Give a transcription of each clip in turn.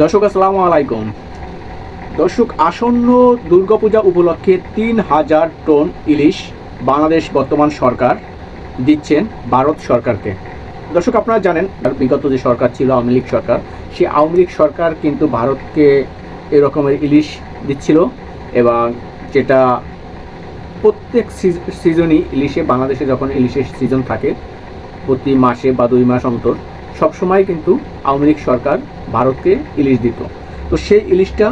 দর্শক আসসালামু আলাইকুম। দর্শক, আসন্ন দুর্গাপূজা উপলক্ষে ৩,০০০ টন ইলিশ বাংলাদেশ বর্তমান সরকার দিচ্ছেন ভারত সরকারকে। দর্শক, আপনারা জানেন বিগত যে সরকার ছিল আওয়ামী লীগ সরকার, সেই আওয়ামী লীগ সরকার কিন্তু ভারতকে এরকমের ইলিশ দিচ্ছিল এবং যেটা প্রত্যেক সিজনই ইলিশে, বাংলাদেশে যখন ইলিশের সিজন থাকে প্রতি মাসে বা 2 মাস অন্তর সবসময় কিন্তু আওয়ামী লীগ সরকার ভারতকে ইলিশ দিত। তো সেই ইলিশটা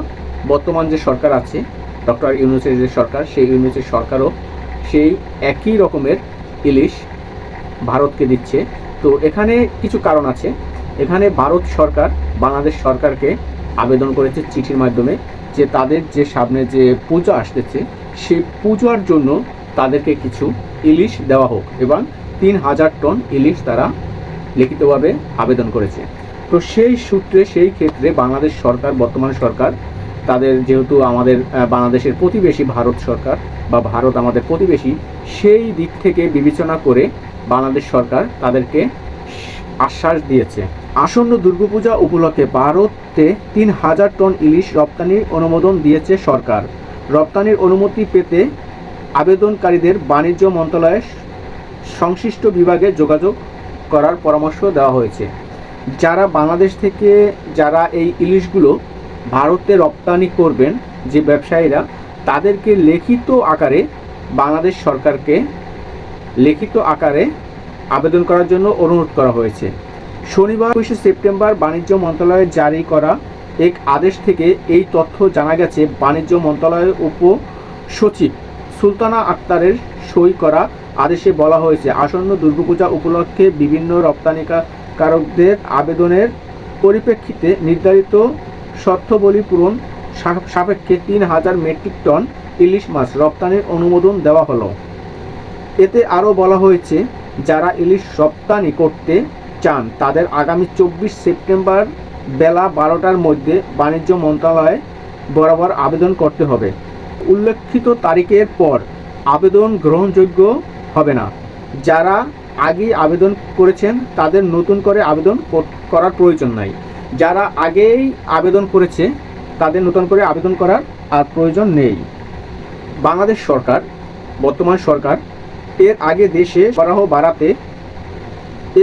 বর্তমান যে সরকার আছে, ডক্টর ইউনূসের যে সরকার, সেই ইউনূসের সরকারও সেই একই রকমের ইলিশ ভারতকে দিচ্ছে। তো এখানে কিছু কারণ আছে। এখানে ভারত সরকার বাংলাদেশ সরকারকে আবেদন করেছে চিঠির মাধ্যমে যে তাদের যে সামনে যে পূজা আসতেছে সেই পূজার জন্য তাদেরকে কিছু ইলিশ দেওয়া হোক, এবং ৩,০০০ টন ইলিশ তারা লিখিতভাবে আবেদন করেছে। তো সেই সূত্রে, সেই ক্ষেত্রে বাংলাদেশ সরকার, বর্তমান সরকার, তাদের যেহেতু আমাদের বাংলাদেশের প্রতিবেশী ভারত সরকার বা ভারত আমাদের প্রতিবেশী, সেই দিক থেকে বিবেচনা করে বাংলাদেশ সরকার তাদেরকে আশ্বাস দিয়েছে আসন্ন দুর্গাপূজা উপলক্ষে ভারতে ৩,০০০ টন ইলিশ রপ্তানির অনুমোদন দিয়েছে সরকার। রপ্তানির অনুমতি পেতে আবেদনকারীদের বাণিজ্য মন্ত্রণালয়ের সংশ্লিষ্ট বিভাগে যোগাযোগ করার পরামর্শ দেওয়া হয়েছে। যারা বাংলাদেশ থেকে যারা এই ইলিশগুলো ভারতে রপ্তানি করবেন, যে ব্যবসায়ীরা, তাদেরকে লিখিত আকারে বাংলাদেশ সরকারকে লিখিত আকারে আবেদন করার জন্য অনুরোধ করা হয়েছে। শনিবার ২৫ সেপ্টেম্বর বাণিজ্য মন্ত্রণালয়ের জারি করা এক আদেশ থেকে এই তথ্য জানা গেছে। বাণিজ্য মন্ত্রণালয়ের উপসচিব সুলতানা আক্তারের সই করা আদেশে বলা হয়েছে, আসন্ন দুর্গাপূজা উপলক্ষে বিভিন্ন রপ্তানিকারকদের আবেদনের পরিপ্রেক্ষিতে নির্ধারিত শর্তাবলী পূরণ সাপেক্ষে ৩,০০০ মেট্রিক টন ইলিশ মাছ রপ্তানির অনুমোদন দেওয়া হলো। এতে আরও বলা হয়েছে, যারা ইলিশ রপ্তানি করতে চান তাদের আগামী ২৪ সেপ্টেম্বর বেলা ১২টার মধ্যে বাণিজ্য মন্ত্রণালয়ে বরাবর আবেদন করতে হবে। উল্লেখিত তারিখের পর আবেদন গ্রহণযোগ্য হবে না। যারা আগে আবেদন করেছেন তাদের নতুন করে আবেদন করার প্রয়োজন নাই। যারা আগেই আবেদন করেছে তাদের নতুন করে আবেদন করার আর প্রয়োজন নেই। বাংলাদেশ সরকার, বর্তমান সরকার, এর আগে দেশে সরবরাহ বাড়াতে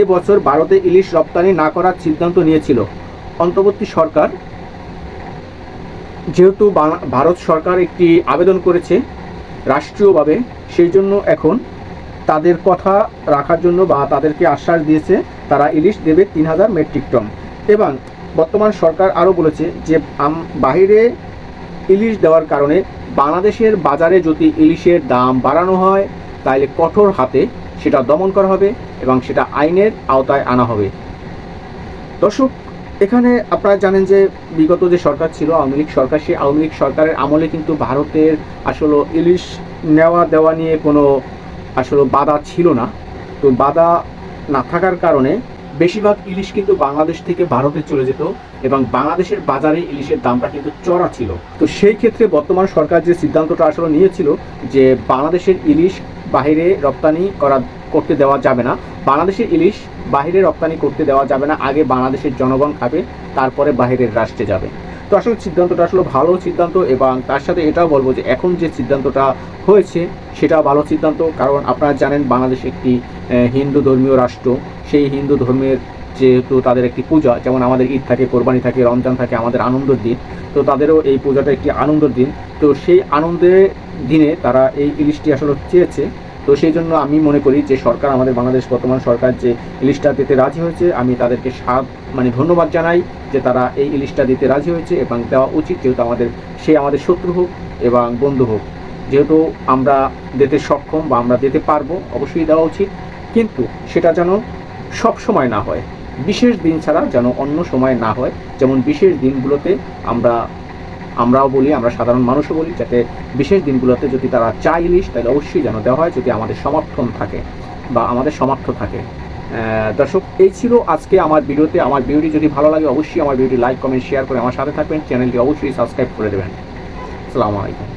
এবছর ভারতে ইলিশ রপ্তানি না করার সিদ্ধান্ত নিয়েছিল। অন্তর্বর্তী সরকার, যেহেতু ভারত সরকার একটি আবেদন করেছে রাষ্ট্রীয়ভাবে, সেই জন্য এখন তাদের কথা রাখার জন্য বা তাদেরকে আশ্বাস দিয়েছে তারা ইলিশ দেবে ৩,০০০ মেট্রিক টন। এবং বর্তমান সরকার আরও বলেছে যে বাহিরে ইলিশ দেওয়ার কারণে বাংলাদেশের বাজারে যদি ইলিশের দাম বাড়ানো হয় তাহলে কঠোর হাতে সেটা দমন করা হবে এবং সেটা আইনের আওতায় আনা হবে। দর্শক, এখানে আপনারা জানেন যে বিগত যে সরকার ছিল আওয়ামী লীগ সরকার, সেই আওয়ামী লীগ সরকারের আমলে কিন্তু ভারতের আসলে ইলিশ নেওয়া দেওয়া নিয়ে কোনো আসলে বাধা ছিল না। তো বাধা না থাকার কারণে বেশিরভাগ ইলিশ কিন্তু বাংলাদেশ থেকে ভারতে চলে যেত এবং বাংলাদেশের বাজারে ইলিশের দামটা কিন্তু চড়া ছিল। তো সেই ক্ষেত্রে বর্তমান সরকার যে সিদ্ধান্তটা আসলে নিয়েছিল যে বাংলাদেশের ইলিশ বাহিরে রপ্তানি করতে দেওয়া যাবে না, বাংলাদেশের ইলিশ বাহিরে রপ্তানি করতে দেওয়া যাবে না, আগে বাংলাদেশের জনগণ খাবে, তারপরে বাহিরের রাষ্ট্রে যাবে। তো আসলে সিদ্ধান্তটা আসলে ভালো সিদ্ধান্ত, এবং তার সাথে এটাও বলবো যে এখন যে সিদ্ধান্তটা হয়েছে সেটা ভালো সিদ্ধান্ত। কারণ আপনারা জানেন বাংলাদেশ একটি হিন্দু ধর্মীয় রাষ্ট্র। সেই হিন্দু ধর্মের যেহেতু তাদের একটি পূজা, যেমন আমাদের ঈদ থাকে, কোরবানি থাকে, রমজান থাকে, আমাদের আনন্দের দিন, তো তাদেরও এই পূজাটা একটি আনন্দের দিন। তো সেই আনন্দের দিনে তারা এই ইলিশটি আসলে চেয়েছে। তো সেই জন্য আমি মনে করি যে সরকার, আমাদের বাংলাদেশ বর্তমান সরকার যে ইলিশটা দিতে রাজি হয়েছে, আমি তাদেরকে ধন্যবাদ জানাই যে তারা এই ইলিশটা দিতে রাজি হয়েছে এবং দেওয়া উচিত। যেহেতু আমাদের শত্রু হোক এবং বন্ধু হোক, যেহেতু আমরা দিতে সক্ষম বা আমরা দিতে পারবো, অবশ্যই দেওয়া উচিত। কিন্তু সেটা যেন সব সময় না হয়, বিশেষ দিন ছাড়া যেন অন্য সময় না হয়। যেমন বিশেষ দিনগুলোতে আমরাও বলি, আমরা সাধারণ মানুষও বলি, যাতে বিশেষ দিনগুলোতে যদি তারা চায় ইলিশ, তাহলে অবশ্যই যেন দেওয়া হয়, যদি আমাদের সমর্থন থাকে বা আমাদের সামর্থ্য থাকে। দর্শক, এই ছিল আজকে আমার ভিডিওতে। আমার ভিডিওটি যদি ভালো লাগে অবশ্যই আমার ভিডিওটি লাইক, কমেন্ট, শেয়ার করে আমার সাথে থাকবেন। চ্যানেলটি অবশ্যই সাবস্ক্রাইব করে দেবেন। আসসালামু আলাইকুম।